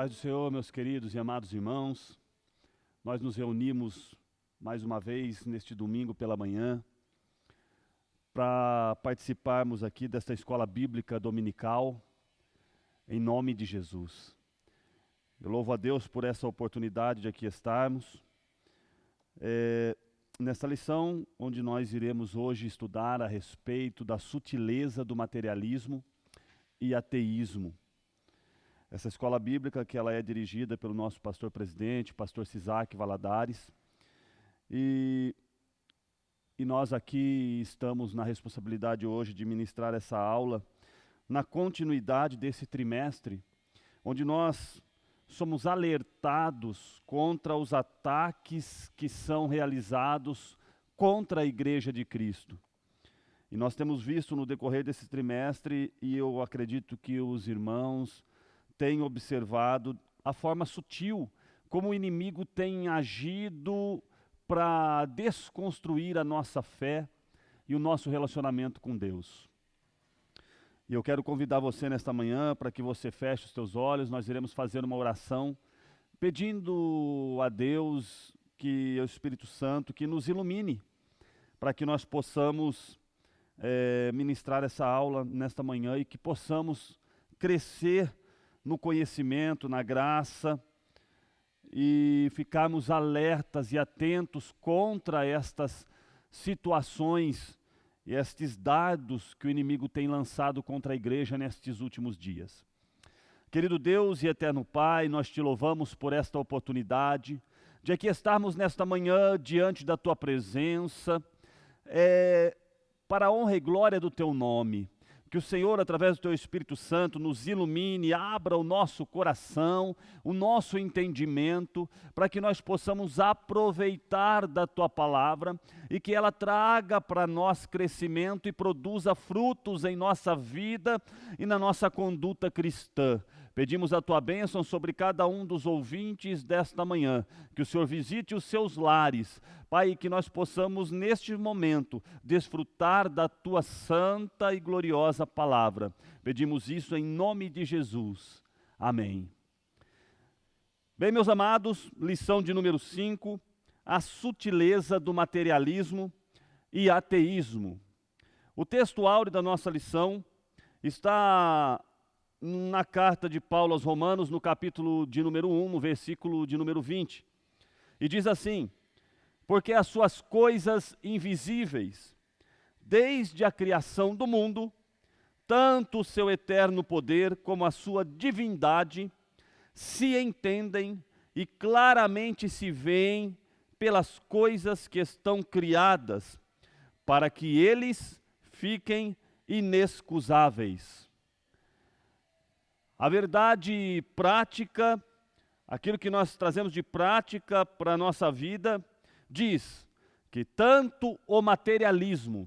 Paz do Senhor, meus queridos e amados irmãos, nós nos reunimos mais uma vez neste domingo pela manhã para participarmos aqui desta escola bíblica dominical em nome de Jesus. Eu louvo a Deus por essa oportunidade de aqui estarmos. Nesta lição, onde nós iremos hoje estudar a respeito da sutileza do materialismo e ateísmo. Essa escola bíblica que ela é dirigida pelo nosso pastor-presidente, pastor Sisac Valadares, e nós aqui estamos na responsabilidade hoje de ministrar essa aula na continuidade desse trimestre, onde nós somos alertados contra os ataques que são realizados contra a Igreja de Cristo. E nós temos visto no decorrer desse trimestre, e eu acredito que os irmãos têm observado a forma sutil como o inimigo tem agido para desconstruir a nossa fé e o nosso relacionamento com Deus. E eu quero convidar você nesta manhã para que você feche os teus olhos. Nós iremos fazer uma oração pedindo a Deus, que o Espírito Santo, que nos ilumine para que nós possamos ministrar essa aula nesta manhã e que possamos crescer no conhecimento, na graça, e ficarmos alertas e atentos contra estas situações e estes dardos que o inimigo tem lançado contra a igreja nestes últimos dias. Querido Deus e eterno Pai, nós te louvamos por esta oportunidade de aqui estarmos nesta manhã diante da tua presença, para a honra e glória do teu nome. Que o Senhor, através do teu Espírito Santo, nos ilumine, abra o nosso coração, o nosso entendimento, para que nós possamos aproveitar da tua palavra e que ela traga para nós crescimento e produza frutos em nossa vida e na nossa conduta cristã. Pedimos a tua bênção sobre cada um dos ouvintes desta manhã, que o Senhor visite os seus lares, Pai, que nós possamos neste momento desfrutar da tua santa e gloriosa palavra. Pedimos isso em nome de Jesus. Amém. Bem, meus amados, lição de número 5, a sutileza do materialismo e ateísmo. O texto áureo da nossa lição está na carta de Paulo aos Romanos, no capítulo de número 1, no versículo de número 20. E diz assim: porque as suas coisas invisíveis, desde a criação do mundo, tanto o seu eterno poder como a sua divindade, se entendem e claramente se veem pelas coisas que estão criadas, para que eles fiquem inexcusáveis. A verdade prática, aquilo que nós trazemos de prática para a nossa vida, diz que tanto o materialismo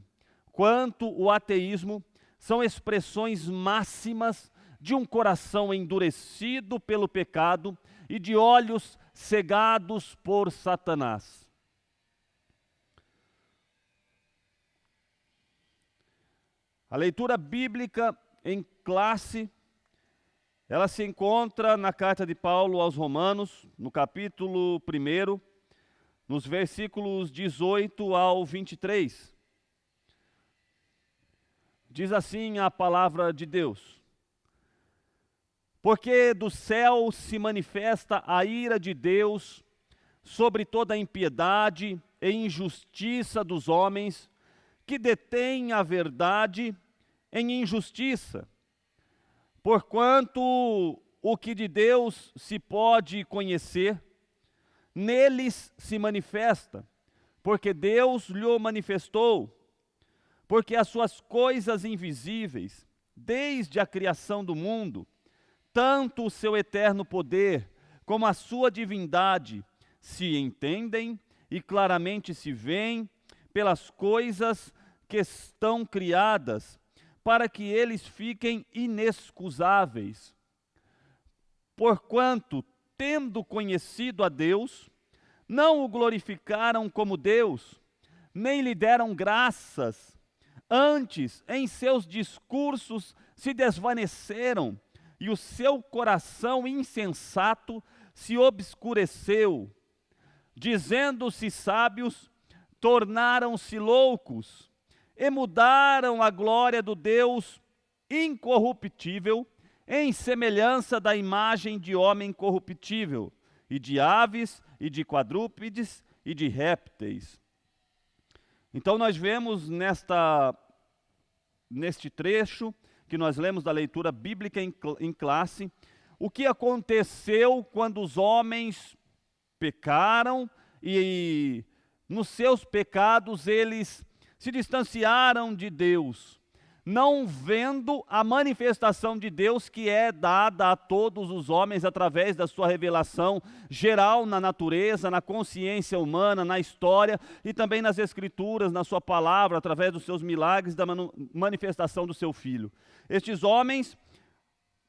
quanto o ateísmo são expressões máximas de um coração endurecido pelo pecado e de olhos cegados por Satanás. A leitura bíblica em classe, ela se encontra na carta de Paulo aos Romanos, no capítulo 1, nos versículos 18 ao 23. Diz assim a palavra de Deus: porque do céu se manifesta a ira de Deus sobre toda a impiedade e injustiça dos homens que detêm a verdade em injustiça. Porquanto o que de Deus se pode conhecer, neles se manifesta, porque Deus lhe manifestou. Porque as suas coisas invisíveis, desde a criação do mundo, tanto o seu eterno poder como a sua divindade, se entendem e claramente se veem pelas coisas que estão criadas, para que eles fiquem inexcusáveis. Porquanto, tendo conhecido a Deus, não o glorificaram como Deus, nem lhe deram graças. Antes, em seus discursos se desvaneceram e o seu coração insensato se obscureceu. Dizendo-se sábios, tornaram-se loucos, e mudaram a glória do Deus incorruptível em semelhança da imagem de homem corruptível, e de aves, e de quadrúpedes, e de répteis. Então nós vemos neste trecho que nós lemos da leitura bíblica em classe, o que aconteceu quando os homens pecaram e nos seus pecados eles se distanciaram de Deus, não vendo a manifestação de Deus que é dada a todos os homens através da sua revelação geral na natureza, na consciência humana, na história e também nas escrituras, na sua palavra, através dos seus milagres, da manifestação do seu Filho. Estes homens,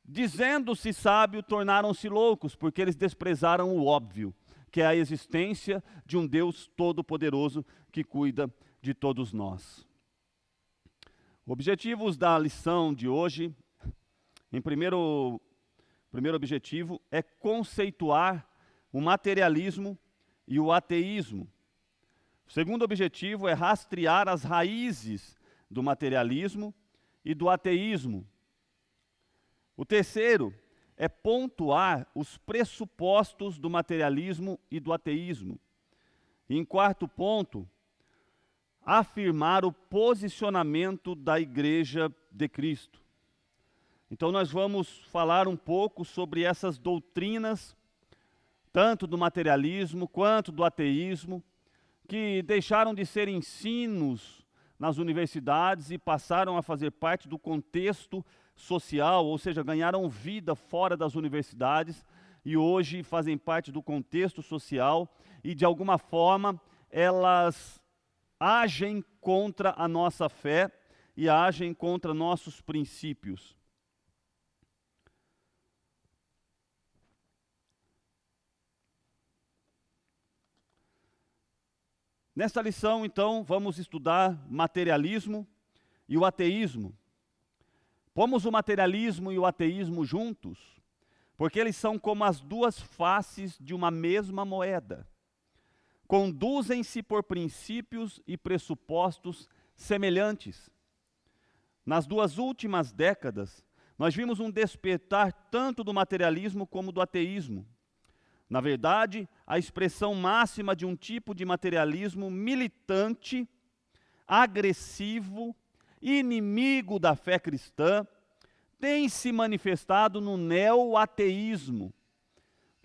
dizendo-se sábios, tornaram-se loucos, porque eles desprezaram o óbvio, que é a existência de um Deus todo-poderoso que cuida de todos nós. Objetivos da lição de hoje, em primeiro objetivo é conceituar o materialismo e o ateísmo. O segundo objetivo é rastrear as raízes do materialismo e do ateísmo. O terceiro é pontuar os pressupostos do materialismo e do ateísmo. E em quarto ponto, afirmar o posicionamento da Igreja de Cristo. Então nós vamos falar um pouco sobre essas doutrinas, tanto do materialismo quanto do ateísmo, que deixaram de ser ensinos nas universidades e passaram a fazer parte do contexto social, ou seja, ganharam vida fora das universidades e hoje fazem parte do contexto social e de alguma forma elas agem contra a nossa fé e agem contra nossos princípios. Nesta lição, então, vamos estudar materialismo e o ateísmo. Pomos o materialismo e o ateísmo juntos, porque eles são como as duas faces de uma mesma moeda. Conduzem-se por princípios e pressupostos semelhantes. Nas duas últimas décadas, nós vimos um despertar tanto do materialismo como do ateísmo. Na verdade, a expressão máxima de um tipo de materialismo militante, agressivo, inimigo da fé cristã, tem se manifestado no neo-ateísmo.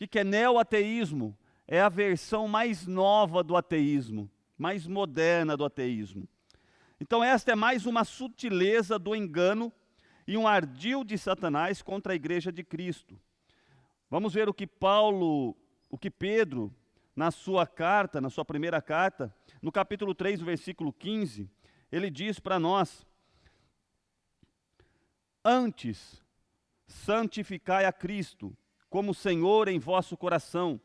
O que é neo-ateísmo? É a versão mais nova do ateísmo, mais moderna do ateísmo. Então esta é mais uma sutileza do engano e um ardil de Satanás contra a igreja de Cristo. Vamos ver o que Pedro, na sua carta, na sua primeira carta, no capítulo 3, versículo 15, ele diz para nós: antes, santificai a Cristo como Senhor em vosso coração,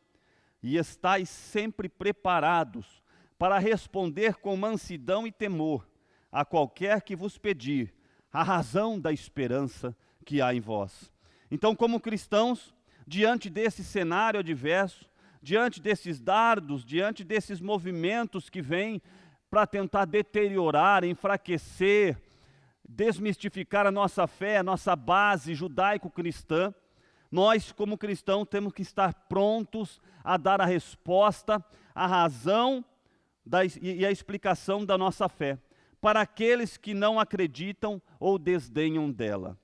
e estais sempre preparados para responder com mansidão e temor a qualquer que vos pedir a razão da esperança que há em vós. Então, como cristãos, diante desse cenário adverso, diante desses dardos, diante desses movimentos que vêm para tentar deteriorar, enfraquecer, desmistificar a nossa fé, a nossa base judaico-cristã, nós, como cristãos, temos que estar prontos a dar a resposta, a razão e a explicação da nossa fé, para aqueles que não acreditam ou desdenham dela.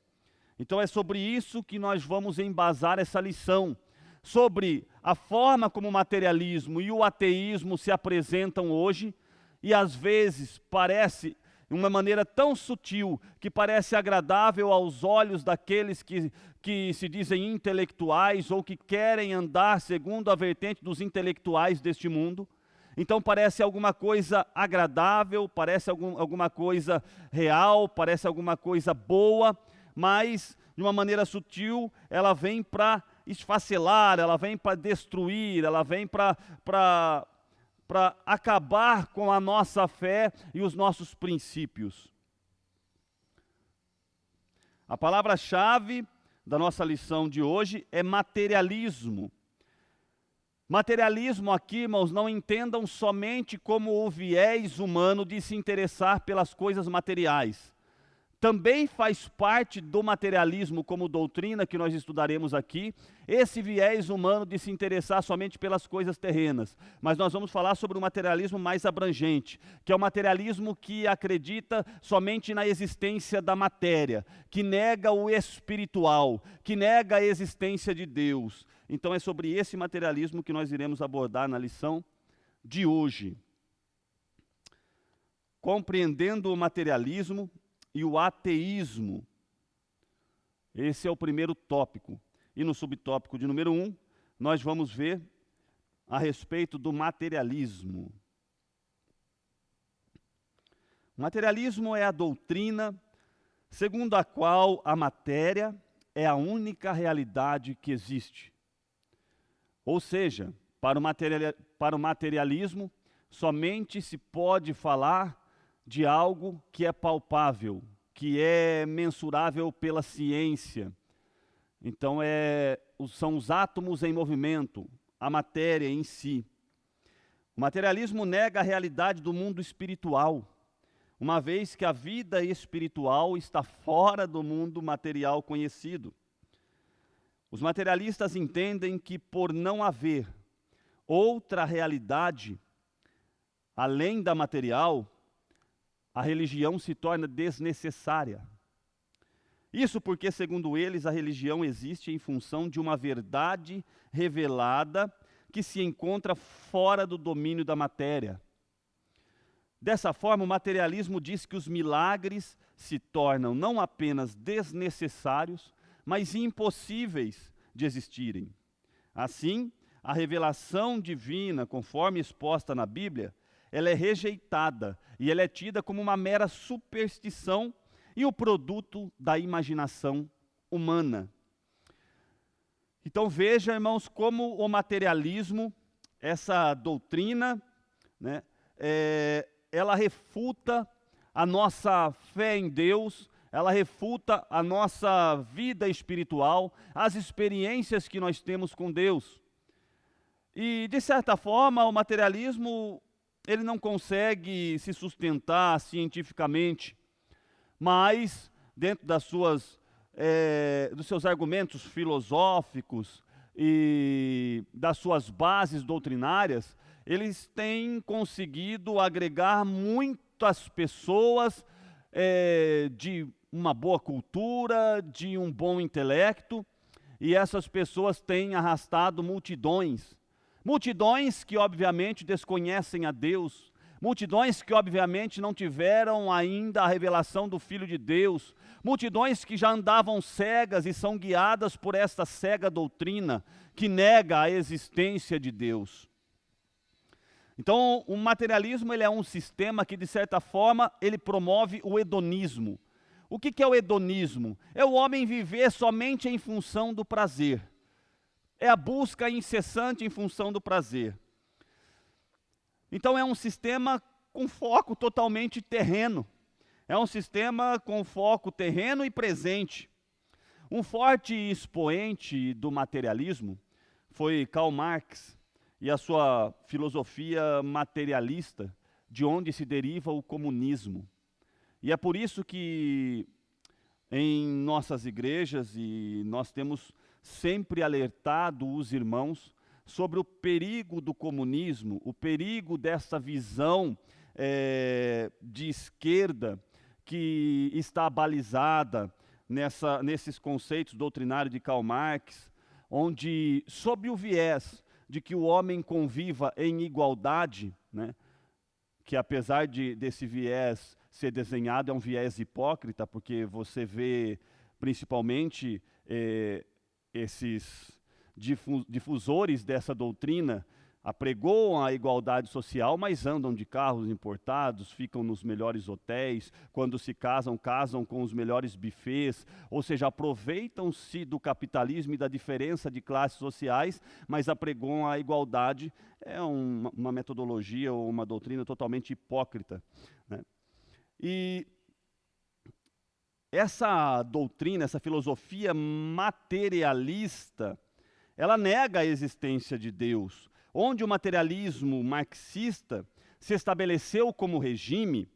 Então é sobre isso que nós vamos embasar essa lição, sobre a forma como o materialismo e o ateísmo se apresentam hoje, e às vezes parece de uma maneira tão sutil, que parece agradável aos olhos daqueles que se dizem intelectuais ou que querem andar segundo a vertente dos intelectuais deste mundo. Então parece alguma coisa agradável, parece alguma coisa real, parece alguma coisa boa, mas de uma maneira sutil ela vem para esfacelar, ela vem para destruir, ela vem para acabar com a nossa fé e os nossos princípios. A palavra-chave da nossa lição de hoje é materialismo. Materialismo aqui, irmãos, não entendam somente como o viés humano de se interessar pelas coisas materiais. Também faz parte do materialismo como doutrina, que nós estudaremos aqui, esse viés humano de se interessar somente pelas coisas terrenas. Mas nós vamos falar sobre o materialismo mais abrangente, que é o materialismo que acredita somente na existência da matéria, que nega o espiritual, que nega a existência de Deus. Então é sobre esse materialismo que nós iremos abordar na lição de hoje. Compreendendo o materialismo e o ateísmo. Esse é o primeiro tópico. E no subtópico de número 1, nós vamos ver a respeito do materialismo. O materialismo é a doutrina segundo a qual a matéria é a única realidade que existe. Ou seja, para o materialismo, somente se pode falar de algo que é palpável, que é mensurável pela ciência. Então, são os átomos em movimento, a matéria em si. O materialismo nega a realidade do mundo espiritual, uma vez que a vida espiritual está fora do mundo material conhecido. Os materialistas entendem que, por não haver outra realidade além da material, a religião se torna desnecessária. Isso porque, segundo eles, a religião existe em função de uma verdade revelada que se encontra fora do domínio da matéria. Dessa forma, o materialismo diz que os milagres se tornam não apenas desnecessários, mas impossíveis de existirem. Assim, a revelação divina, conforme exposta na Bíblia, ela é rejeitada e ela é tida como uma mera superstição e o produto da imaginação humana. Então veja, irmãos, como o materialismo, essa doutrina, né, ela refuta a nossa fé em Deus, ela refuta a nossa vida espiritual, as experiências que nós temos com Deus. E, de certa forma, o materialismo ele não consegue se sustentar cientificamente, mas dentro dos seus argumentos filosóficos e das suas bases doutrinárias, eles têm conseguido agregar muitas pessoas de uma boa cultura, de um bom intelecto, e essas pessoas têm arrastado multidões. Multidões que obviamente desconhecem a Deus, multidões que obviamente não tiveram ainda a revelação do Filho de Deus, multidões que já andavam cegas e são guiadas por esta cega doutrina que nega a existência de Deus. Então, o materialismo ele é um sistema que, de certa forma, ele promove o hedonismo. O que é o hedonismo? É o homem viver somente em função do prazer. É a busca incessante em função do prazer. Então é um sistema com foco totalmente terreno. É um sistema com foco terreno e presente. Um forte expoente do materialismo foi Karl Marx e a sua filosofia materialista, de onde se deriva o comunismo. E é por isso que em nossas igrejas, e nós temos sempre alertado os irmãos sobre o perigo do comunismo, o perigo dessa visão de esquerda que está balizada nesses conceitos doutrinários de Karl Marx, onde, sob o viés de que o homem conviva em igualdade, né, que apesar desse viés ser desenhado, é um viés hipócrita, porque você vê principalmente esses difusores dessa doutrina apregoam a igualdade social, mas andam de carros importados, ficam nos melhores hotéis, quando se casam, casam com os melhores buffets, ou seja, aproveitam-se do capitalismo e da diferença de classes sociais, mas apregoam a igualdade. É uma metodologia ou uma doutrina totalmente hipócrita, né? E essa doutrina, essa filosofia materialista, ela nega a existência de Deus. Onde o materialismo marxista se estabeleceu como regime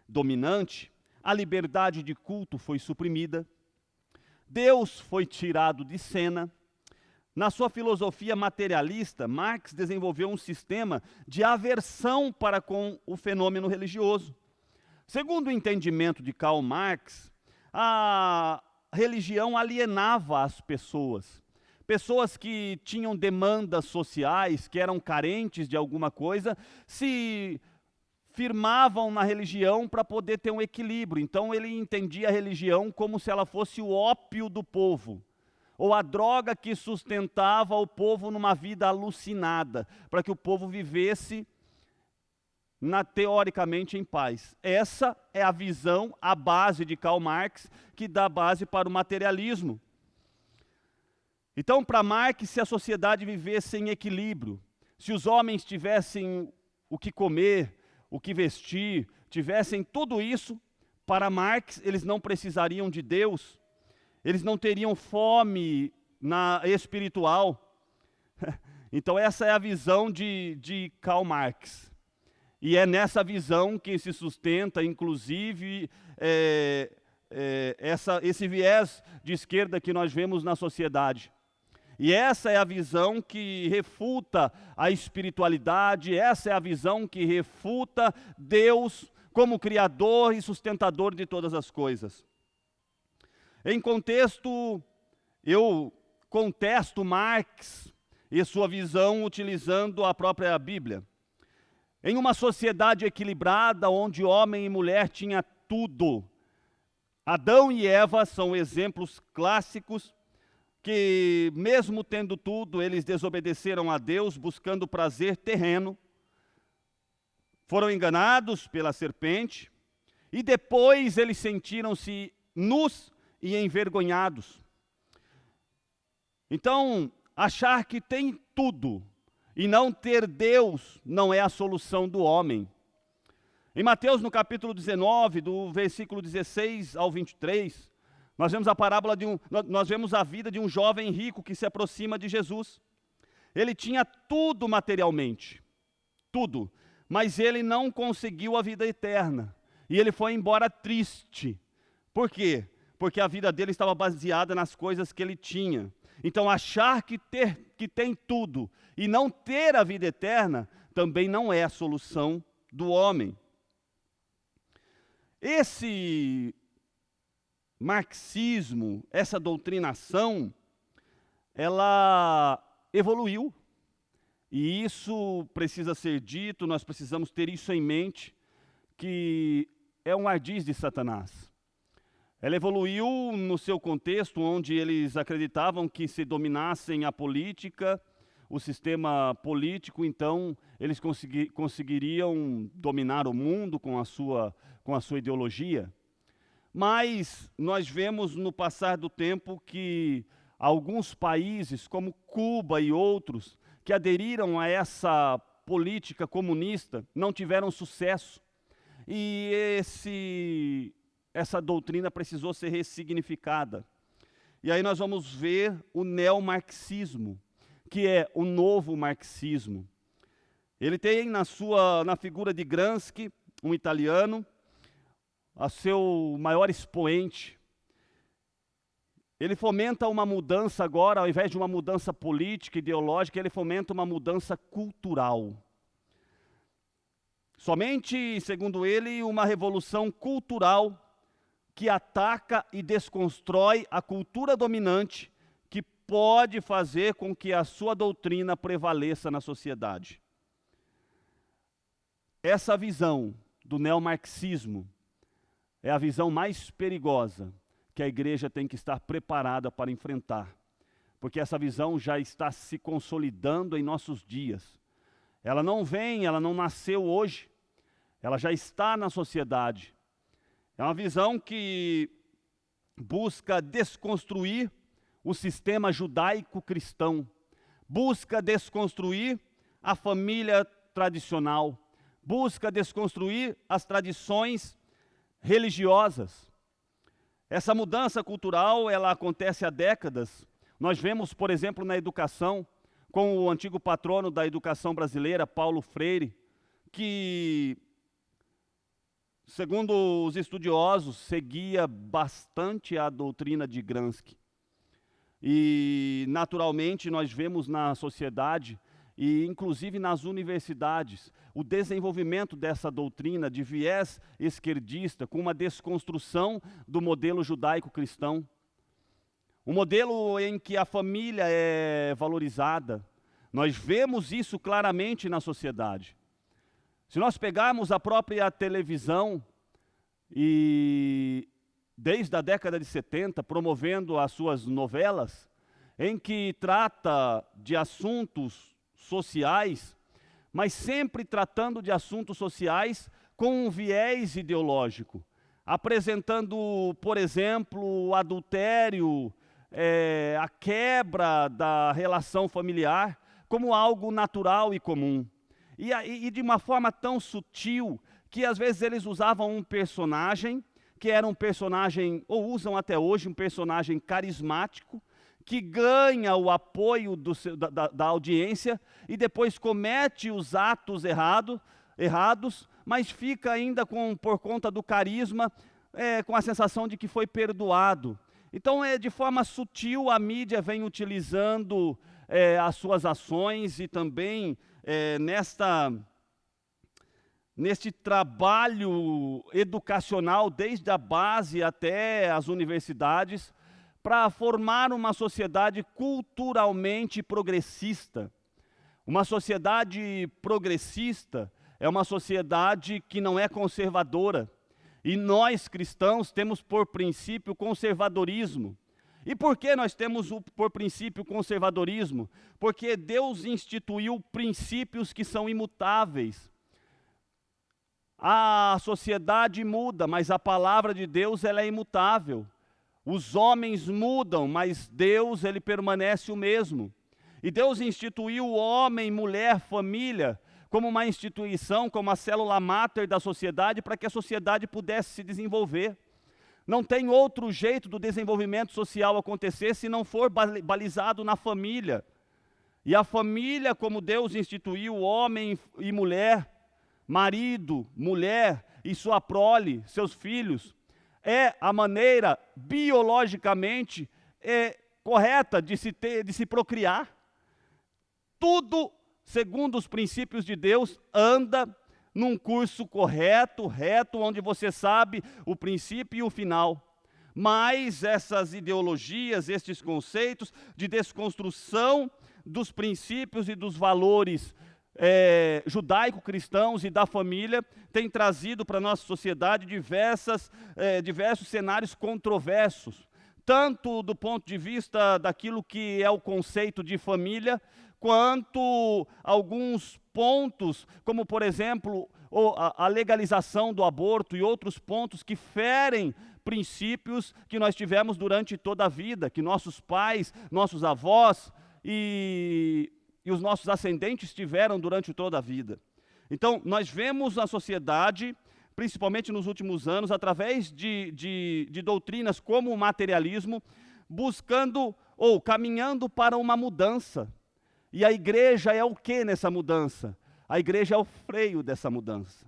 dominante, a liberdade de culto foi suprimida, Deus foi tirado de cena. Na sua filosofia materialista, Marx desenvolveu um sistema de aversão para com o fenômeno religioso. Segundo o entendimento de Karl Marx, a religião alienava as pessoas. Pessoas que tinham demandas sociais, que eram carentes de alguma coisa, se firmavam na religião para poder ter um equilíbrio. Então ele entendia a religião como se ela fosse o ópio do povo, ou a droga que sustentava o povo numa vida alucinada, para que o povo vivesse teoricamente em paz. Essa é a visão, a base de Karl Marx, que dá base para o materialismo. Então, para Marx, se a sociedade vivesse em equilíbrio, se os homens tivessem o que comer, o que vestir, tivessem tudo isso, para Marx, eles não precisariam de Deus, eles não teriam fome espiritual. Então, essa é a visão de Karl Marx. E é nessa visão que se sustenta, inclusive, esse viés de esquerda que nós vemos na sociedade. E essa é a visão que refuta a espiritualidade, essa é a visão que refuta Deus como Criador e sustentador de todas as coisas. Em contexto, eu contesto Marx e sua visão utilizando a própria Bíblia. Em uma sociedade equilibrada, onde homem e mulher tinham tudo, Adão e Eva são exemplos clássicos que, mesmo tendo tudo, eles desobedeceram a Deus, buscando prazer terreno, foram enganados pela serpente, e depois eles sentiram-se nus e envergonhados. Então, achar que tem tudo e não ter Deus não é a solução do homem. Em Mateus, no capítulo 19, do versículo 16 ao 23, nós vemos a parábola nós vemos a vida de um jovem rico que se aproxima de Jesus. Ele tinha tudo materialmente, tudo, mas ele não conseguiu a vida eterna. E ele foi embora triste. Por quê? Porque a vida dele estava baseada nas coisas que ele tinha. Então, achar que tem tudo e não ter a vida eterna também não é a solução do homem. Esse marxismo, essa doutrinação, ela evoluiu. E isso precisa ser dito, nós precisamos ter isso em mente, que é um ardis de Satanás. Ela evoluiu no seu contexto, onde eles acreditavam que se dominassem a política, o sistema político, então eles conseguiriam dominar o mundo com a sua ideologia. Mas nós vemos no passar do tempo que alguns países, como Cuba e outros, que aderiram a essa política comunista, não tiveram sucesso. E essa doutrina precisou ser ressignificada. E aí nós vamos ver o neomarxismo, que é o novo marxismo. Ele tem na figura de Gramsci, um italiano, a seu maior expoente. Ele fomenta uma mudança agora, ao invés de uma mudança política, ideológica, ele fomenta uma mudança cultural. Somente, segundo ele, uma revolução cultural que ataca e desconstrói a cultura dominante, que pode fazer com que a sua doutrina prevaleça na sociedade. Essa visão do neomarxismo é a visão mais perigosa que a igreja tem que estar preparada para enfrentar, porque essa visão já está se consolidando em nossos dias. Ela não nasceu hoje, ela já está na sociedade. É uma visão que busca desconstruir o sistema judaico-cristão, busca desconstruir a família tradicional, busca desconstruir as tradições religiosas. Essa mudança cultural, ela acontece há décadas. Nós vemos, por exemplo, na educação, com o antigo patrono da educação brasileira, Paulo Freire, que, segundo os estudiosos, seguia bastante a doutrina de Gramsci. E, naturalmente, nós vemos na sociedade, e inclusive nas universidades, o desenvolvimento dessa doutrina de viés esquerdista, com uma desconstrução do modelo judaico-cristão. Um modelo em que a família é valorizada. Nós vemos isso claramente na sociedade. Se nós pegarmos a própria televisão, e desde a década de 70, promovendo as suas novelas, em que trata de assuntos sociais, mas sempre tratando de assuntos sociais com um viés ideológico, apresentando, por exemplo, o adultério, a quebra da relação familiar como algo natural e comum. E de uma forma tão sutil que às vezes eles usavam um personagem, que era um personagem, ou usam até hoje, um personagem carismático, que ganha o apoio da audiência e depois comete os atos errados, mas fica ainda por conta do carisma, com a sensação de que foi perdoado. Então, de forma sutil, a mídia vem utilizando as suas ações e também neste trabalho educacional, desde a base até as universidades, para formar uma sociedade culturalmente progressista. Uma sociedade progressista é uma sociedade que não é conservadora. E nós, cristãos, temos por princípio o conservadorismo. E por que nós temos por princípio o conservadorismo? Porque Deus instituiu princípios que são imutáveis. A sociedade muda, mas a palavra de Deus ela é imutável. Os homens mudam, mas Deus ele permanece o mesmo. E Deus instituiu o homem, mulher, família, como uma instituição, como a célula máter da sociedade, para que a sociedade pudesse se desenvolver. Não tem outro jeito do desenvolvimento social acontecer se não for balizado na família. E a família, como Deus instituiu, homem e mulher, marido, mulher e sua prole, seus filhos, é a maneira biologicamente correta de se procriar. Tudo, segundo os princípios de Deus, anda num curso correto, reto, onde você sabe o princípio e o final. Mas essas ideologias, estes conceitos de desconstrução dos princípios e dos valores judaico-cristãos e da família, têm trazido para a nossa sociedade diversos cenários controversos, tanto do ponto de vista daquilo que é o conceito de família, quanto alguns pontos, como por exemplo, a legalização do aborto e outros pontos que ferem princípios que nós tivemos durante toda a vida, que nossos pais, nossos avós e os nossos ascendentes tiveram durante toda a vida. Então, nós vemos na sociedade, principalmente nos últimos anos, através de doutrinas como o materialismo, buscando ou caminhando para uma mudança. E a igreja é o que nessa mudança? A igreja é o freio dessa mudança.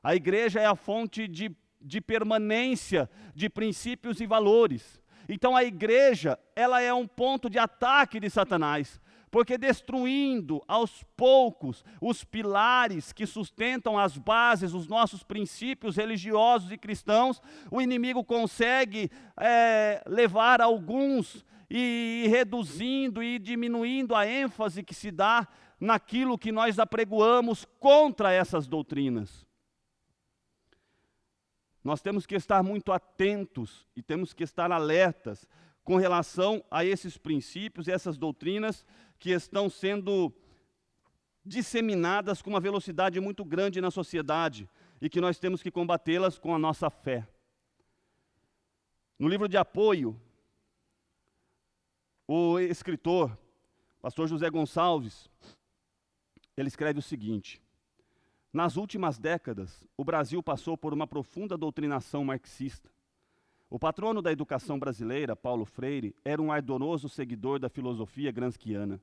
A igreja é a fonte de permanência de princípios e valores. Então a igreja, ela é um ponto de ataque de Satanás, porque destruindo aos poucos os pilares que sustentam as bases, os nossos princípios religiosos e cristãos, o inimigo consegue levar alguns e reduzindo e diminuindo a ênfase que se dá naquilo que nós apregoamos contra essas doutrinas. Nós temos que estar muito atentos e temos que estar alertas com relação a esses princípios e essas doutrinas que estão sendo disseminadas com uma velocidade muito grande na sociedade e que nós temos que combatê-las com a nossa fé. No livro de apoio, o escritor, pastor José Gonçalves, ele escreve o seguinte: nas últimas décadas, o Brasil passou por uma profunda doutrinação marxista. O patrono da educação brasileira, Paulo Freire, era um ardoroso seguidor da filosofia gramsciana.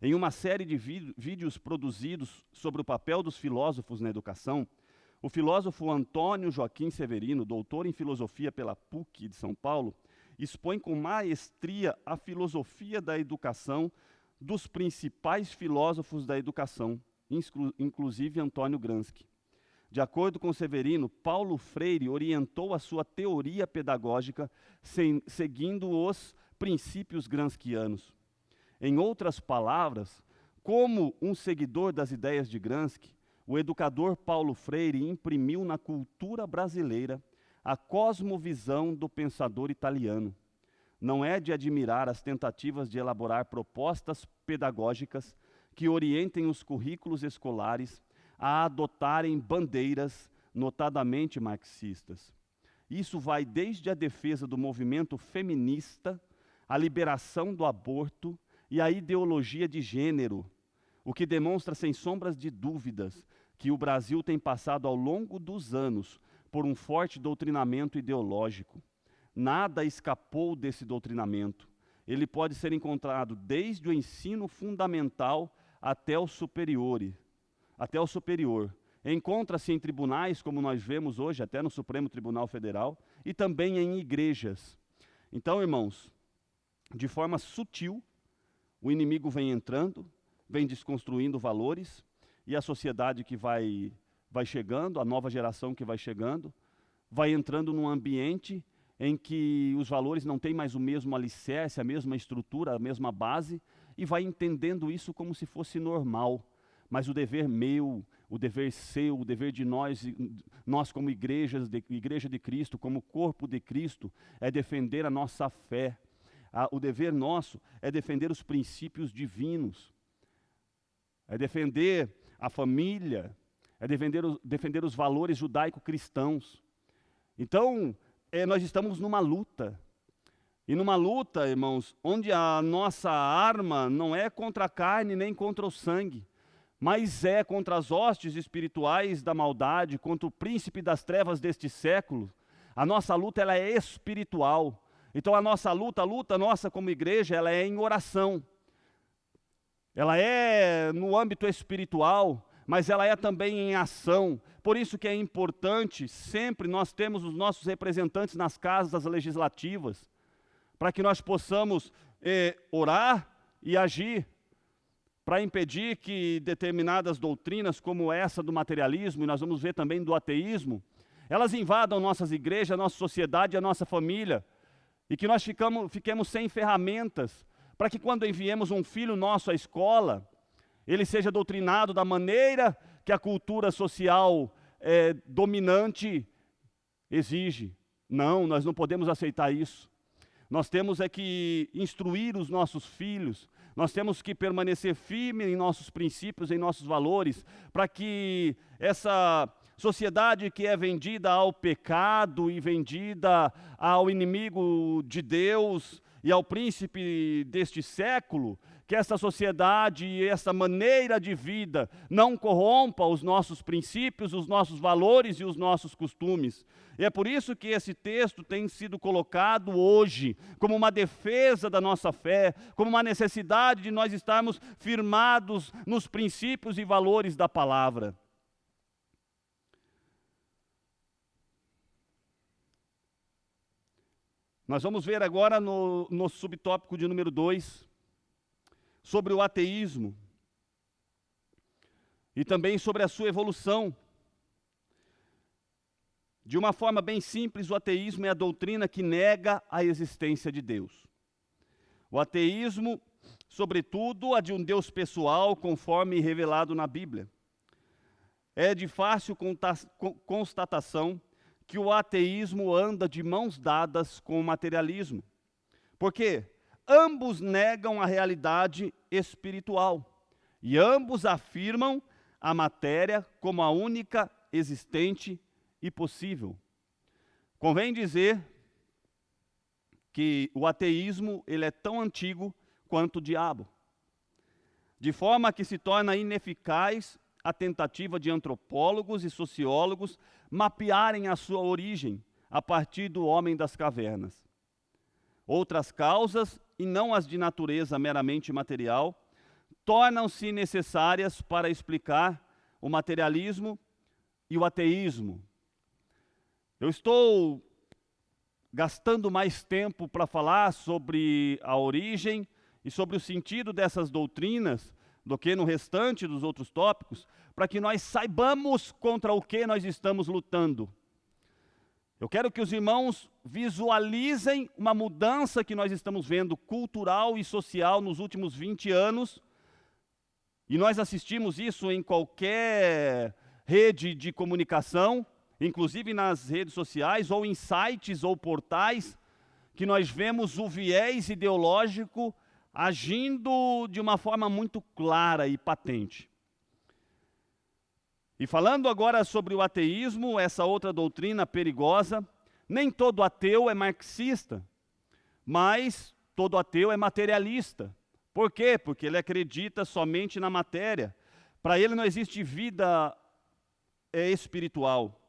Em uma série de vídeos produzidos sobre o papel dos filósofos na educação, o filósofo Antônio Joaquim Severino, doutor em filosofia pela PUC de São Paulo, expõe com maestria a filosofia da educação dos principais filósofos da educação, inclusive Antônio Gramsci. De acordo com Severino, Paulo Freire orientou a sua teoria pedagógica seguindo os princípios gramscianos. Em outras palavras, como um seguidor das ideias de Gramsci, o educador Paulo Freire imprimiu na cultura brasileira a cosmovisão do pensador italiano. Não é de admirar as tentativas de elaborar propostas pedagógicas que orientem os currículos escolares a adotarem bandeiras notadamente marxistas. Isso vai desde a defesa do movimento feminista, a liberação do aborto e a ideologia de gênero, o que demonstra sem sombras de dúvidas que o Brasil tem passado ao longo dos anos por um forte doutrinamento ideológico. Nada escapou desse doutrinamento. Ele pode ser encontrado desde o ensino fundamental até o superior. Encontra-se em tribunais, como nós vemos hoje, até no Supremo Tribunal Federal, e também em igrejas. Então, irmãos, de forma sutil, o inimigo vem entrando, vem desconstruindo valores, e a sociedade que vai chegando, a nova geração que vai chegando, vai entrando num ambiente em que os valores não têm mais o mesmo alicerce, a mesma estrutura, a mesma base, e vai entendendo isso como se fosse normal. Mas o dever meu, o dever seu, o dever de nós como igreja de Cristo, como corpo de Cristo, é defender a nossa fé. O dever nosso é defender os princípios divinos, é defender a família, é defender os valores judaico-cristãos. Então, nós estamos numa luta. E numa luta, irmãos, onde a nossa arma não é contra a carne nem contra o sangue, mas é contra as hostes espirituais da maldade, contra o príncipe das trevas deste século. A nossa luta, ela é espiritual. Então a luta nossa como igreja, ela é em oração. Ela é no âmbito espiritual, mas ela é também em ação. Por isso que é importante sempre nós termos os nossos representantes nas casas legislativas, para que nós possamos orar e agir, para impedir que determinadas doutrinas, como essa do materialismo, e nós vamos ver também do ateísmo, elas invadam nossas igrejas, a nossa sociedade e a nossa família, e que nós fiquemos sem ferramentas, para que quando enviemos um filho nosso à escola, ele seja doutrinado da maneira que a cultura social dominante exige. Não, nós não podemos aceitar isso. Nós temos que instruir os nossos filhos, nós temos que permanecer firmes em nossos princípios, em nossos valores, para que essa sociedade que é vendida ao pecado e vendida ao inimigo de Deus e ao príncipe deste século, que essa sociedade e essa maneira de vida não corrompa os nossos princípios, os nossos valores e os nossos costumes. E é por isso que esse texto tem sido colocado hoje como uma defesa da nossa fé, como uma necessidade de nós estarmos firmados nos princípios e valores da palavra. Nós vamos ver agora no subtópico de número 2, sobre o ateísmo e também sobre a sua evolução. De uma forma bem simples, o ateísmo é a doutrina que nega a existência de Deus. O ateísmo, sobretudo, a de um Deus pessoal, conforme revelado na Bíblia. É de fácil constatação que o ateísmo anda de mãos dadas com o materialismo. Por quê? Ambos negam a realidade espiritual e ambos afirmam a matéria como a única existente e possível. Convém dizer que o ateísmo ele é tão antigo quanto o diabo, de forma que se torna ineficaz a tentativa de antropólogos e sociólogos mapearem a sua origem, a partir do homem das cavernas. Outras causas, e não as de natureza meramente material, tornam-se necessárias para explicar o materialismo e o ateísmo. Eu estou gastando mais tempo para falar sobre a origem e sobre o sentido dessas doutrinas do que no restante dos outros tópicos, para que nós saibamos contra o que nós estamos lutando. Eu quero que os irmãos visualizem uma mudança que nós estamos vendo cultural e social nos últimos 20 anos, e nós assistimos isso em qualquer rede de comunicação, inclusive nas redes sociais, ou em sites ou portais, que nós vemos o viés ideológico agindo de uma forma muito clara e patente. E falando agora sobre o ateísmo, essa outra doutrina perigosa, nem todo ateu é marxista, mas todo ateu é materialista. Por quê? Porque ele acredita somente na matéria. Para ele não existe vida espiritual.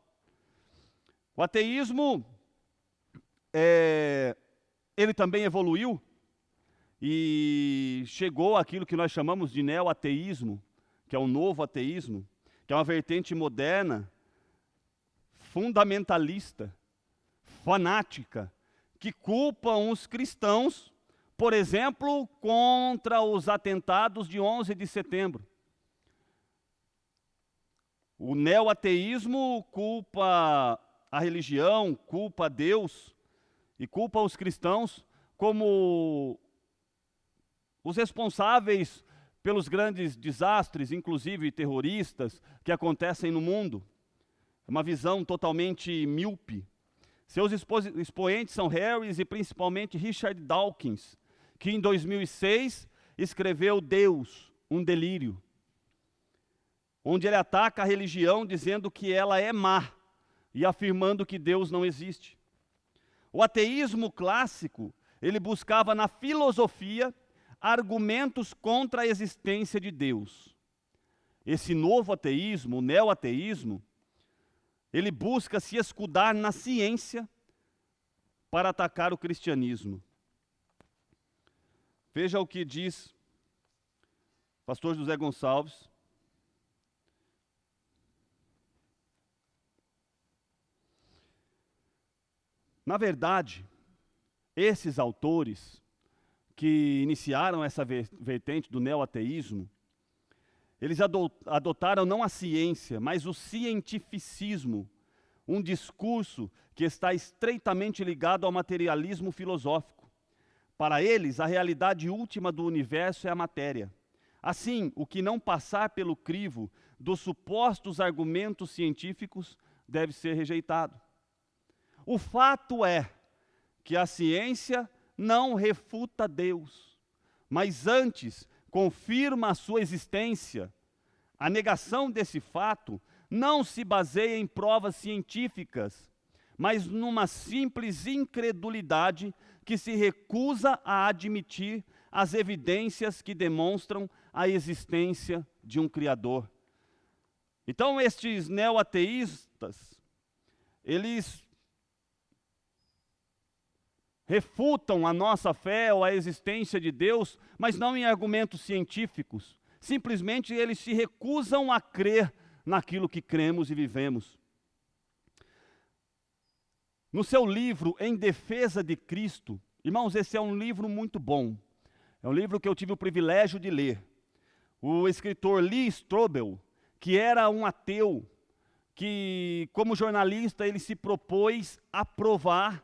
O ateísmo, ele também evoluiu e chegou àquilo que nós chamamos de neo-ateísmo, que é o novo ateísmo, que é uma vertente moderna, fundamentalista, fanática, que culpam os cristãos, por exemplo, contra os atentados de 11 de setembro. O neo-ateísmo culpa a religião, culpa a Deus e culpa os cristãos como os responsáveis pelos grandes desastres, inclusive terroristas, que acontecem no mundo. É uma visão totalmente míope. Seus expoentes são Harris e principalmente Richard Dawkins, que em 2006 escreveu Deus, um delírio, onde ele ataca a religião dizendo que ela é má e afirmando que Deus não existe. O ateísmo clássico, ele buscava na filosofia argumentos contra a existência de Deus. Esse novo ateísmo, o neo-ateísmo, ele busca se escudar na ciência para atacar o cristianismo. Veja o que diz o pastor José Gonçalves. Na verdade, esses autores que iniciaram essa vertente do neo-ateísmo, eles adotaram não a ciência, mas o cientificismo, um discurso que está estreitamente ligado ao materialismo filosófico. Para eles, a realidade última do universo é a matéria. Assim, o que não passar pelo crivo dos supostos argumentos científicos deve ser rejeitado. O fato é que a ciência não refuta Deus, mas antes confirma a sua existência. A negação desse fato não se baseia em provas científicas, mas numa simples incredulidade que se recusa a admitir as evidências que demonstram a existência de um Criador. Então, estes neo-ateístas, eles refutam a nossa fé ou a existência de Deus, mas não em argumentos científicos. Simplesmente eles se recusam a crer naquilo que cremos e vivemos. No seu livro Em Defesa de Cristo, irmãos, esse é um livro muito bom. É um livro que eu tive o privilégio de ler. O escritor Lee Strobel, que era um ateu, que como jornalista ele se propôs a provar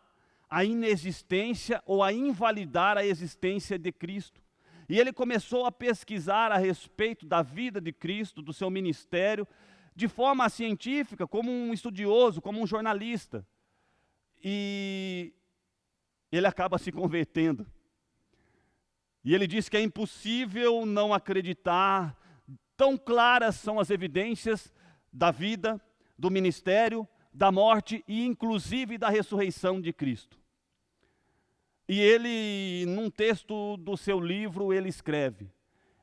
a inexistência ou a invalidar a existência de Cristo. E ele começou a pesquisar a respeito da vida de Cristo, do seu ministério, de forma científica, como um estudioso, como um jornalista. E ele acaba se convertendo. E ele diz que é impossível não acreditar, tão claras são as evidências da vida, do ministério, da morte e inclusive da ressurreição de Cristo. E ele, num texto do seu livro, ele escreve: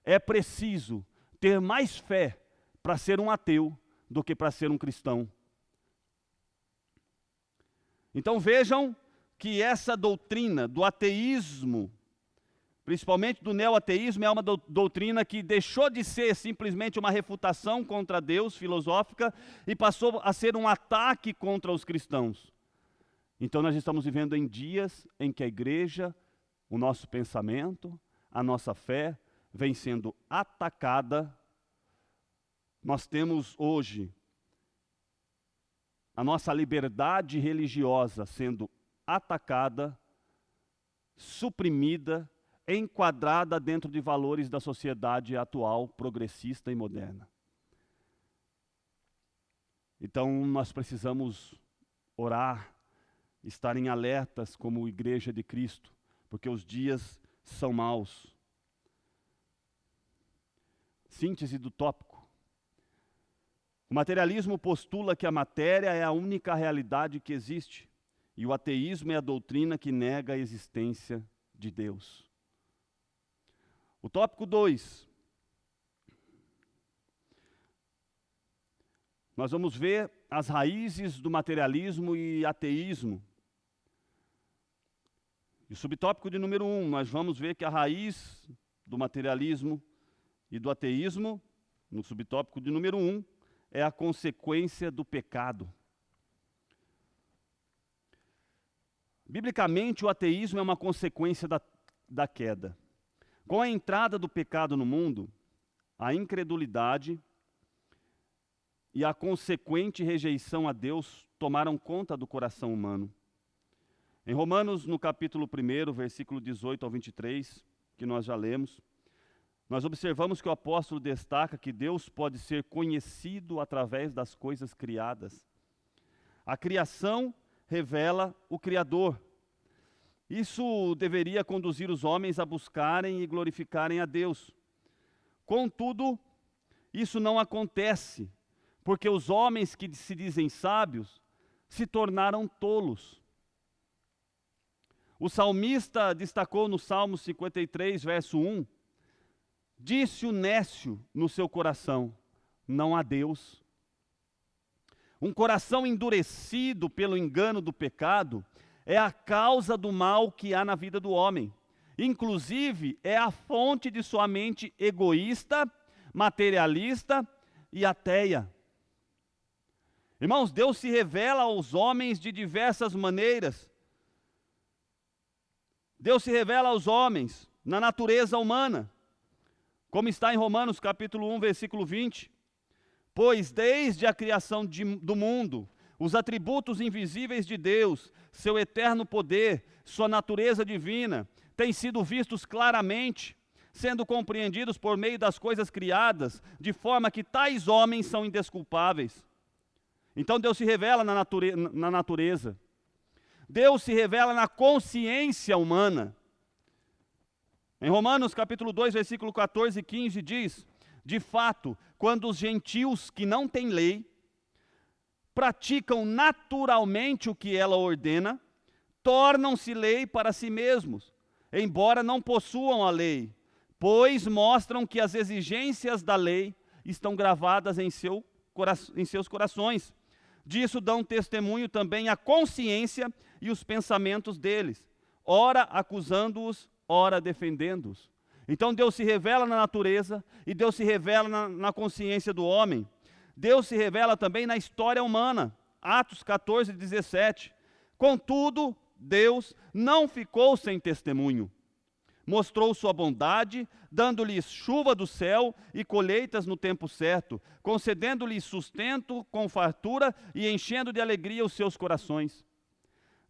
é preciso ter mais fé para ser um ateu do que para ser um cristão. Então vejam que essa doutrina do ateísmo, principalmente do neoateísmo, é uma doutrina que deixou de ser simplesmente uma refutação contra Deus filosófica e passou a ser um ataque contra os cristãos. Então nós estamos vivendo em dias em que a igreja, o nosso pensamento, a nossa fé vem sendo atacada. Nós temos hoje a nossa liberdade religiosa sendo atacada, suprimida, enquadrada dentro de valores da sociedade atual, progressista e moderna. Então nós precisamos orar, estar em alertas como Igreja de Cristo, porque os dias são maus. Síntese do tópico. O materialismo postula que a matéria é a única realidade que existe, e o ateísmo é a doutrina que nega a existência de Deus. O tópico 2. Nós vamos ver as raízes do materialismo e ateísmo. E o subtópico de número 1, nós vamos ver que a raiz do materialismo e do ateísmo, no subtópico de número 1, é a consequência do pecado. Biblicamente, o ateísmo é uma consequência da queda. Com a entrada do pecado no mundo, a incredulidade e a consequente rejeição a Deus tomaram conta do coração humano. Em Romanos, no capítulo 1, versículo 18 ao 23, que nós já lemos, nós observamos que o apóstolo destaca que Deus pode ser conhecido através das coisas criadas. A criação revela o Criador. Isso deveria conduzir os homens a buscarem e glorificarem a Deus. Contudo, isso não acontece, porque os homens que se dizem sábios se tornaram tolos. O salmista destacou no Salmo 53, verso 1, disse o nécio no seu coração, não há Deus. Um coração endurecido pelo engano do pecado é a causa do mal que há na vida do homem. Inclusive, é a fonte de sua mente egoísta, materialista e ateia. Irmãos, Deus se revela aos homens de diversas maneiras. Deus se revela aos homens na natureza humana, como está em Romanos capítulo 1, versículo 20. Pois desde a criação do mundo, os atributos invisíveis de Deus, seu eterno poder, sua natureza divina, têm sido vistos claramente, sendo compreendidos por meio das coisas criadas, de forma que tais homens são indesculpáveis. Então Deus se revela na natureza. Deus se revela na consciência humana. Em Romanos capítulo 2, versículo 14 e 15 diz, de fato, quando os gentios que não têm lei, praticam naturalmente o que ela ordena, tornam-se lei para si mesmos, embora não possuam a lei, pois mostram que as exigências da lei estão gravadas em seus corações. Disso dão testemunho também a consciência e os pensamentos deles, ora acusando-os, ora defendendo-os. Então Deus se revela na natureza e Deus se revela na consciência do homem. Deus se revela também na história humana. Atos 14, 17. Contudo, Deus não ficou sem testemunho. Mostrou sua bondade, dando-lhes chuva do céu e colheitas no tempo certo, concedendo-lhes sustento com fartura e enchendo de alegria os seus corações.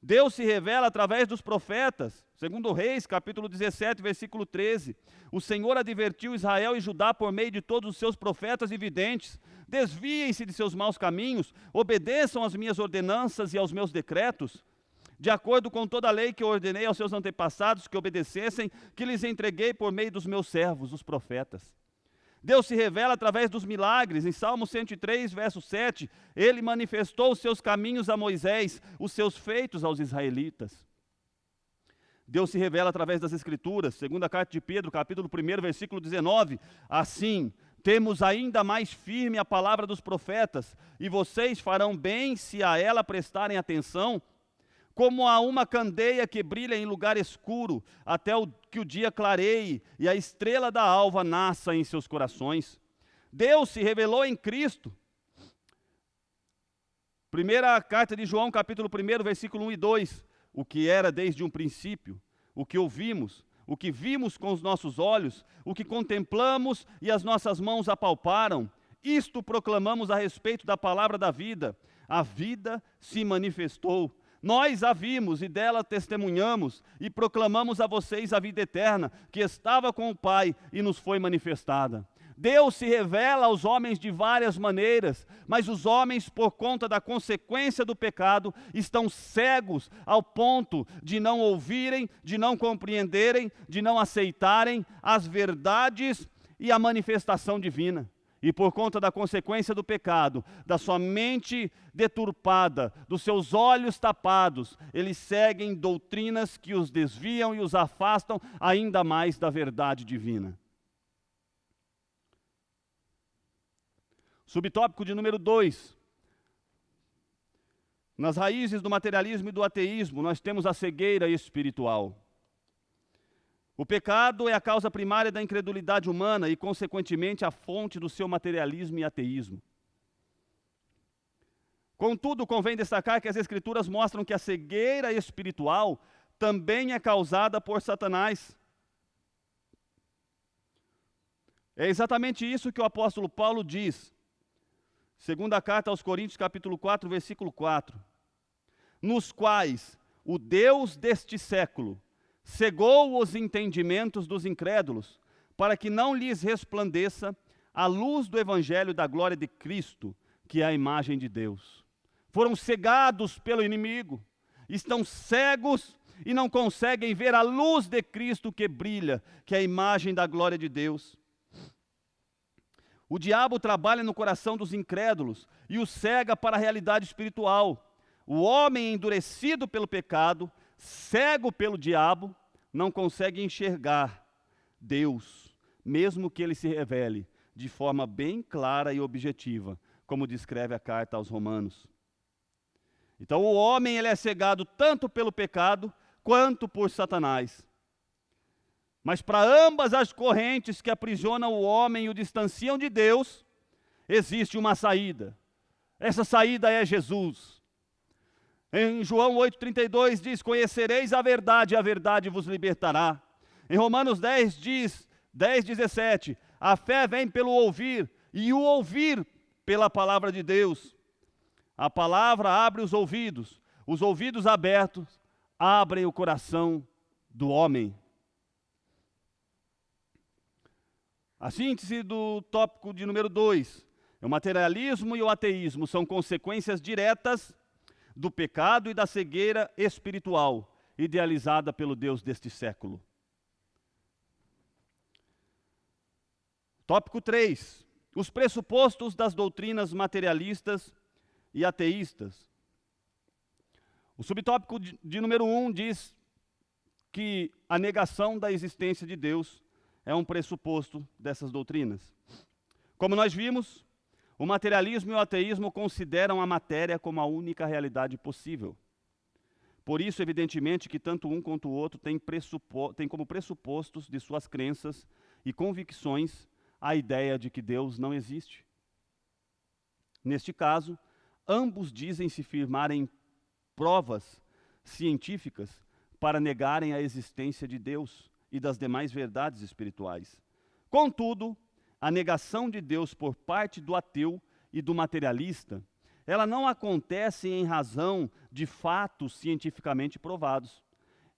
Deus se revela através dos profetas. Segundo Reis, capítulo 17, versículo 13. O Senhor advertiu Israel e Judá por meio de todos os seus profetas e videntes. Desviem-se de seus maus caminhos, obedeçam às minhas ordenanças e aos meus decretos, de acordo com toda a lei que eu ordenei aos seus antepassados que obedecessem, que lhes entreguei por meio dos meus servos, os profetas. Deus se revela através dos milagres. Em Salmo 103, verso 7, ele manifestou os seus caminhos a Moisés, os seus feitos aos israelitas. Deus se revela através das Escrituras. Segunda carta de Pedro, capítulo 1, versículo 19. Assim, temos ainda mais firme a palavra dos profetas, e vocês farão bem se a ela prestarem atenção, como a uma candeia que brilha em lugar escuro, até que o dia clareie e a estrela da alva nasça em seus corações. Deus se revelou em Cristo. Primeira carta de João, capítulo 1, versículo 1 e 2. O que era desde um princípio, o que ouvimos, o que vimos com os nossos olhos, o que contemplamos e as nossas mãos apalparam, isto proclamamos a respeito da palavra da vida. A vida se manifestou. Nós a vimos e dela testemunhamos e proclamamos a vocês a vida eterna, que estava com o Pai e nos foi manifestada. Deus se revela aos homens de várias maneiras, mas os homens, por conta da consequência do pecado, estão cegos ao ponto de não ouvirem, de não compreenderem, de não aceitarem as verdades e a manifestação divina. E por conta da consequência do pecado, da sua mente deturpada, dos seus olhos tapados, eles seguem doutrinas que os desviam e os afastam ainda mais da verdade divina. Subtópico de número 2. Nas raízes do materialismo e do ateísmo, nós temos a cegueira espiritual. O pecado é a causa primária da incredulidade humana e, consequentemente, a fonte do seu materialismo e ateísmo. Contudo, convém destacar que as Escrituras mostram que a cegueira espiritual também é causada por Satanás. É exatamente isso que o apóstolo Paulo diz. Segunda carta aos Coríntios, capítulo 4, versículo 4. Nos quais o Deus deste século cegou os entendimentos dos incrédulos, para que não lhes resplandeça a luz do evangelho da glória de Cristo, que é a imagem de Deus. Foram cegados pelo inimigo, estão cegos e não conseguem ver a luz de Cristo que brilha, que é a imagem da glória de Deus. O diabo trabalha no coração dos incrédulos e os cega para a realidade espiritual. O homem endurecido pelo pecado, cego pelo diabo, não consegue enxergar Deus, mesmo que ele se revele de forma bem clara e objetiva, como descreve a carta aos Romanos. Então o homem ele é cegado tanto pelo pecado quanto por Satanás. Mas para ambas as correntes que aprisionam o homem e o distanciam de Deus, existe uma saída. Essa saída é Jesus. Em João 8,32 diz, conhecereis a verdade vos libertará. Em Romanos 10 diz, 10,17, a fé vem pelo ouvir, e o ouvir pela palavra de Deus. A palavra abre os ouvidos abertos abrem o coração do homem. A síntese do tópico de número 2, o materialismo e o ateísmo são consequências diretas do pecado e da cegueira espiritual, idealizada pelo Deus deste século. Tópico 3, os pressupostos das doutrinas materialistas e ateístas. O subtópico de número 1 diz que a negação da existência de Deus é um pressuposto dessas doutrinas. Como nós vimos, o materialismo e o ateísmo consideram a matéria como a única realidade possível. Por isso, evidentemente, que tanto um quanto o outro têm como pressupostos de suas crenças e convicções a ideia de que Deus não existe. Neste caso, ambos dizem se firmarem provas científicas para negarem a existência de Deus e das demais verdades espirituais. Contudo, a negação de Deus por parte do ateu e do materialista, ela não acontece em razão de fatos cientificamente provados,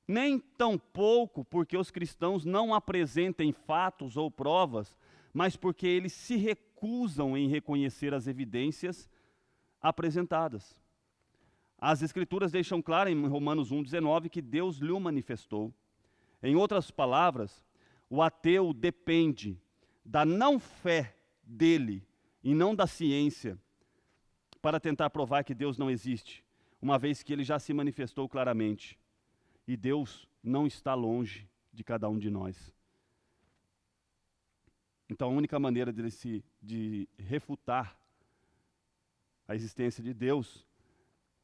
nem tampouco porque os cristãos não apresentem fatos ou provas, mas porque eles se recusam em reconhecer as evidências apresentadas. As Escrituras deixam claro em Romanos 1,19 que Deus lhe manifestou. Em outras palavras, o ateu depende da não-fé dele e não da ciência para tentar provar que Deus não existe, uma vez que ele já se manifestou claramente. E Deus não está longe de cada um de nós. Então a única maneira de refutar a existência de Deus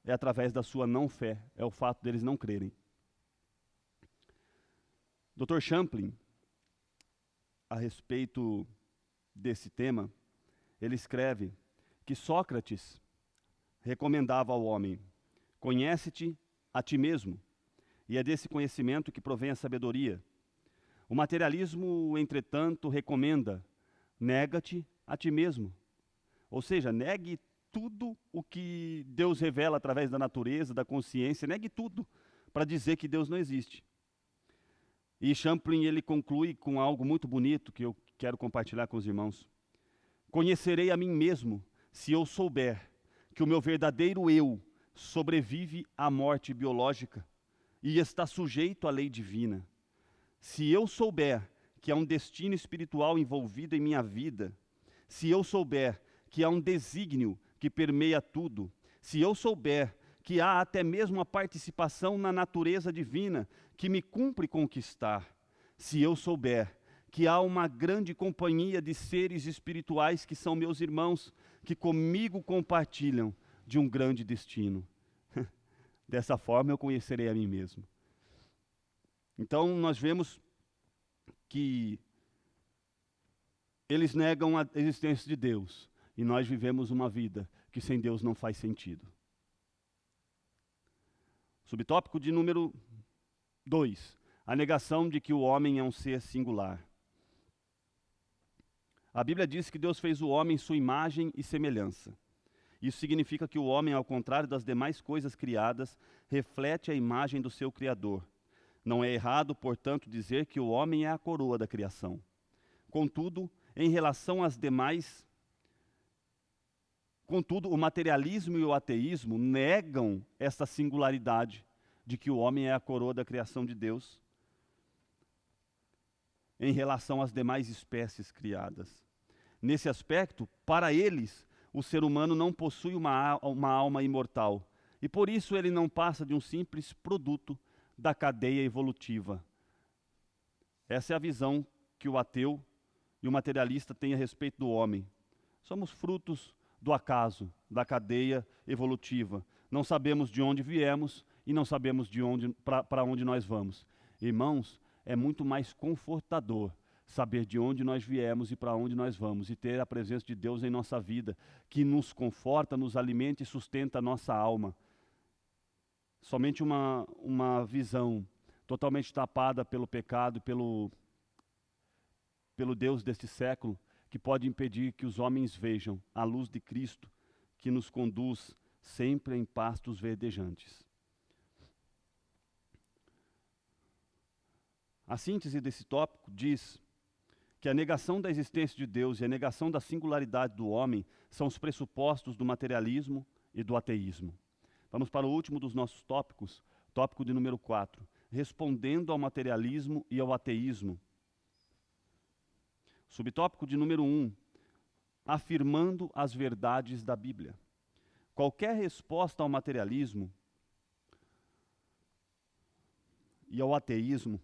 é através da sua não-fé, é o fato deles não crerem. Dr. Champlin, a respeito desse tema, ele escreve que Sócrates recomendava ao homem: conhece-te a ti mesmo, e é desse conhecimento que provém a sabedoria. O materialismo, entretanto, recomenda: nega-te a ti mesmo. Ou seja, negue tudo o que Deus revela através da natureza, da consciência, negue tudo para dizer que Deus não existe. E Champlin, ele conclui com algo muito bonito que eu quero compartilhar com os irmãos. Conhecerei a mim mesmo se eu souber que o meu verdadeiro eu sobrevive à morte biológica e está sujeito à lei divina. Se eu souber que há um destino espiritual envolvido em minha vida, se eu souber que há um desígnio que permeia tudo, se eu souber que há até mesmo a participação na natureza divina que me cumpre conquistar, se eu souber que há uma grande companhia de seres espirituais que são meus irmãos, que comigo compartilham de um grande destino. Dessa forma eu conhecerei a mim mesmo. Então nós vemos que eles negam a existência de Deus e nós vivemos uma vida que sem Deus não faz sentido. Subtópico de número 2. A negação de que o homem é um ser singular. A Bíblia diz que Deus fez o homem sua imagem e semelhança. Isso significa que o homem, ao contrário das demais coisas criadas, reflete a imagem do seu Criador. Não é errado, portanto, dizer que o homem é a coroa da criação. Contudo, em relação às demais, o materialismo e o ateísmo negam essa singularidade de que o homem é a coroa da criação de Deus em relação às demais espécies criadas. Nesse aspecto, para eles, o ser humano não possui uma alma imortal e por isso ele não passa de um simples produto da cadeia evolutiva. Essa é a visão que o ateu e o materialista têm a respeito do homem. Somos frutos do acaso, da cadeia evolutiva. Não sabemos de onde viemos e não sabemos para onde nós vamos. Irmãos, é muito mais confortador saber de onde nós viemos e para onde nós vamos e ter a presença de Deus em nossa vida, que nos conforta, nos alimenta e sustenta a nossa alma. Somente uma visão totalmente tapada pelo pecado, pelo Deus deste século, que pode impedir que os homens vejam a luz de Cristo, que nos conduz sempre em pastos verdejantes. A síntese desse tópico diz que a negação da existência de Deus e a negação da singularidade do homem são os pressupostos do materialismo e do ateísmo. Vamos para o último dos nossos tópicos, tópico de número 4, respondendo ao materialismo e ao ateísmo. Subtópico de número 1, afirmando as verdades da Bíblia. Qualquer resposta ao materialismo e ao ateísmo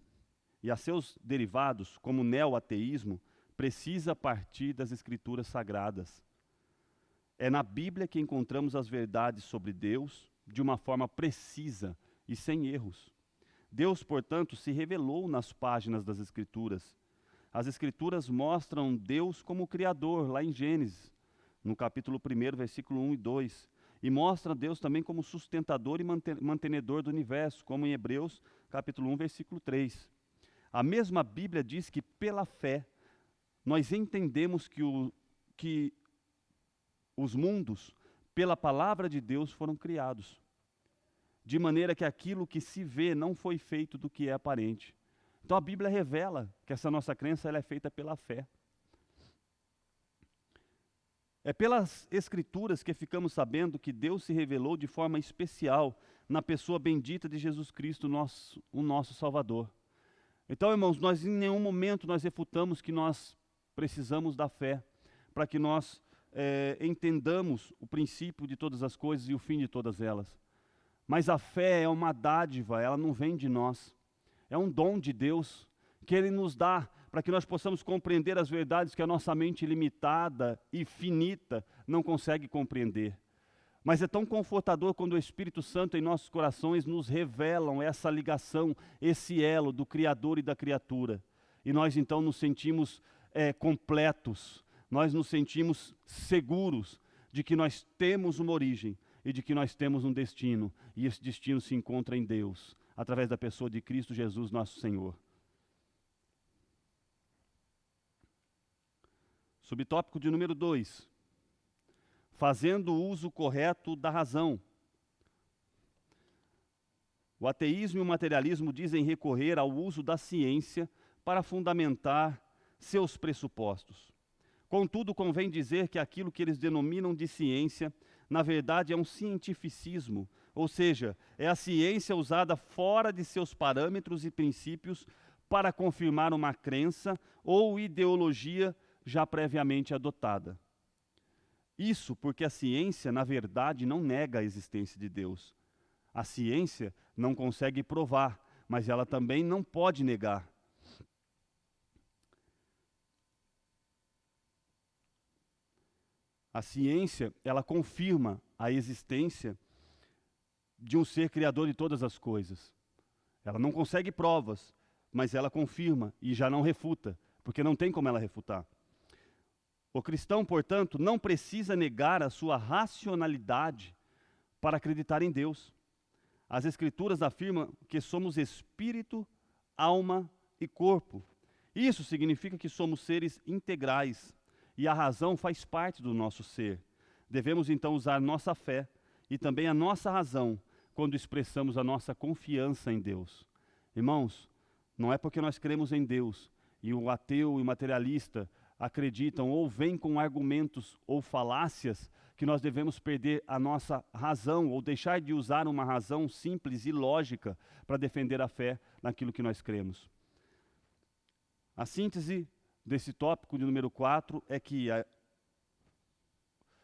e a seus derivados, como o neo-ateísmo, precisa partir das Escrituras Sagradas. É na Bíblia que encontramos as verdades sobre Deus de uma forma precisa e sem erros. Deus, portanto, se revelou nas páginas das Escrituras. As Escrituras mostram Deus como Criador, lá em Gênesis, no capítulo 1, versículo 1 e 2. E mostra Deus também como sustentador e mantenedor do universo, como em Hebreus, capítulo 1, versículo 3. A mesma Bíblia diz que, pela fé, nós entendemos que os mundos, pela palavra de Deus, foram criados. De maneira que aquilo que se vê não foi feito do que é aparente. Então a Bíblia revela que essa nossa crença ela é feita pela fé. É pelas Escrituras que ficamos sabendo que Deus se revelou de forma especial na pessoa bendita de Jesus Cristo, o nosso Salvador. Então, irmãos, nós em nenhum momento nós refutamos que nós precisamos da fé para que nós entendamos o princípio de todas as coisas e o fim de todas elas. Mas a fé é uma dádiva, ela não vem de nós. É um dom de Deus que Ele nos dá para que nós possamos compreender as verdades que a nossa mente limitada e finita não consegue compreender. Mas é tão confortador quando o Espírito Santo em nossos corações nos revelam essa ligação, esse elo do Criador e da criatura. E nós então nos sentimos completos, nós nos sentimos seguros de que nós temos uma origem e de que nós temos um destino. E esse destino se encontra em Deus, através da pessoa de Cristo Jesus, nosso Senhor. Subtópico de número 2. Fazendo o uso correto da razão. O ateísmo e o materialismo dizem recorrer ao uso da ciência para fundamentar seus pressupostos. Contudo, convém dizer que aquilo que eles denominam de ciência, na verdade, é um cientificismo, ou seja, é a ciência usada fora de seus parâmetros e princípios para confirmar uma crença ou ideologia já previamente adotada. Isso porque a ciência, na verdade, não nega a existência de Deus. A ciência não consegue provar, mas ela também não pode negar. A ciência, ela confirma a existência de um ser criador de todas as coisas. Ela não consegue provas, mas ela confirma e já não refuta, porque não tem como ela refutar. O cristão, portanto, não precisa negar a sua racionalidade para acreditar em Deus. As Escrituras afirmam que somos espírito, alma e corpo. Isso significa que somos seres integrais e a razão faz parte do nosso ser. Devemos então usar nossa fé e também a nossa razão quando expressamos a nossa confiança em Deus. Irmãos, não é porque nós cremos em Deus e o ateu e o materialista acreditam ou vêm com argumentos ou falácias que nós devemos perder a nossa razão ou deixar de usar uma razão simples e lógica para defender a fé naquilo que nós cremos. A síntese desse tópico de número 4 é que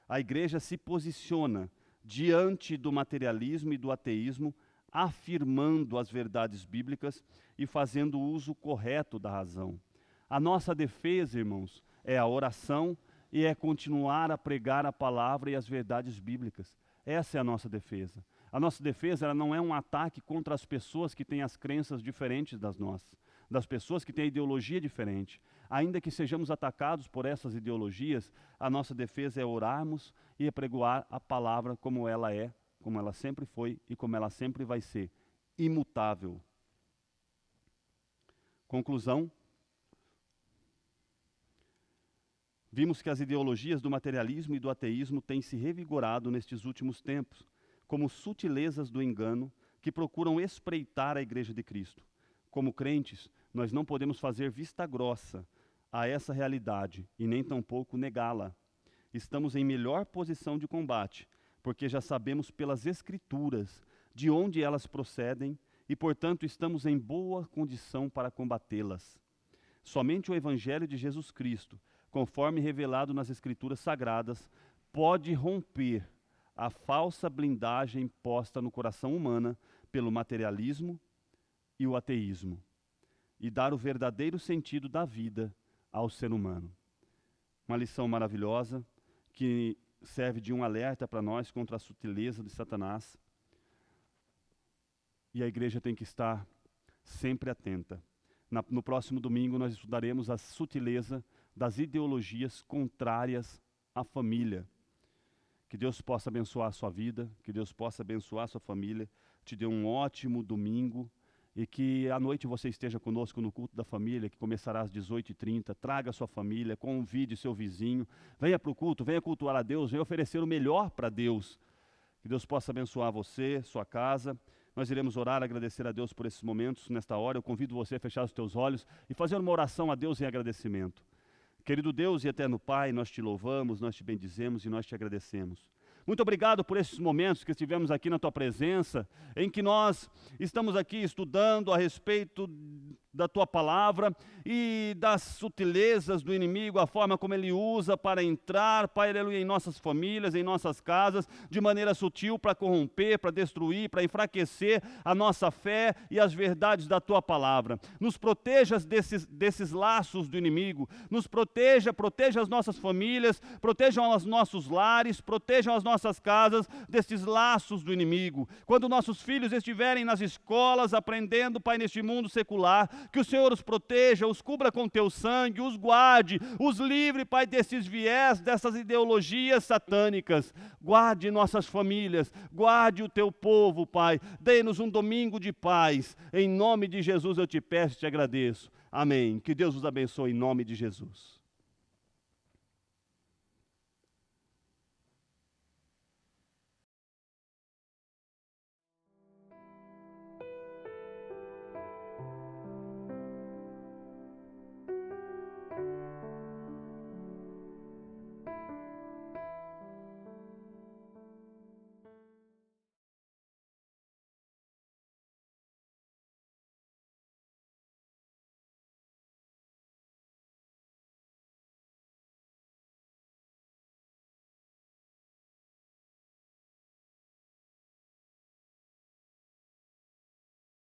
a igreja se posiciona diante do materialismo e do ateísmo, afirmando as verdades bíblicas e fazendo o uso correto da razão. A nossa defesa, irmãos, é a oração e é continuar a pregar a palavra e as verdades bíblicas. Essa é a nossa defesa. A nossa defesa ela não é um ataque contra as pessoas que têm as crenças diferentes das nossas, das pessoas que têm a ideologia diferente. Ainda que sejamos atacados por essas ideologias, a nossa defesa é orarmos e apregoar a palavra como ela é, como ela sempre foi e como ela sempre vai ser, imutável. Conclusão. Vimos que as ideologias do materialismo e do ateísmo têm se revigorado nestes últimos tempos, como sutilezas do engano que procuram espreitar a Igreja de Cristo. Como crentes, nós não podemos fazer vista grossa a essa realidade e nem tampouco negá-la. Estamos em melhor posição de combate, porque já sabemos pelas Escrituras de onde elas procedem e, portanto, estamos em boa condição para combatê-las. Somente o Evangelho de Jesus Cristo, conforme revelado nas Escrituras Sagradas, pode romper a falsa blindagem posta no coração humano pelo materialismo e o ateísmo, e dar o verdadeiro sentido da vida ao ser humano. Uma lição maravilhosa que serve de um alerta para nós contra a sutileza de Satanás. E a igreja tem que estar sempre atenta. No próximo domingo nós estudaremos a sutileza das ideologias contrárias à família. Que Deus possa abençoar a sua vida, que Deus possa abençoar a sua família, te dê um ótimo domingo e que à noite você esteja conosco no culto da família, que começará às 18h30, traga a sua família, convide seu vizinho, venha para o culto, venha cultuar a Deus, venha oferecer o melhor para Deus. Que Deus possa abençoar você, sua casa. Nós iremos orar, agradecer a Deus por esses momentos, nesta hora. Eu convido você a fechar os teus olhos e fazer uma oração a Deus em agradecimento. Querido Deus e eterno Pai, nós te louvamos, nós te bendizemos e nós te agradecemos. Muito obrigado por esses momentos que estivemos aqui na tua presença, em que nós estamos aqui estudando a respeito da tua palavra e das sutilezas do inimigo, a forma como ele usa para entrar, Pai aleluia, em nossas famílias, em nossas casas, de maneira sutil para corromper, para destruir, para enfraquecer a nossa fé e as verdades da tua palavra. Nos proteja desses laços do inimigo, nos proteja as nossas famílias, protejam os nossos lares, protejam as nossas nossas casas destes laços do inimigo. Quando nossos filhos estiverem nas escolas aprendendo, Pai, neste mundo secular, que o Senhor os proteja, os cubra com teu sangue, os guarde, os livre, Pai, desses viés, dessas ideologias satânicas. Guarde nossas famílias, guarde o teu povo, Pai. Dê-nos um domingo de paz. Em nome de Jesus eu te peço e te agradeço. Amém. Que Deus os abençoe em nome de Jesus.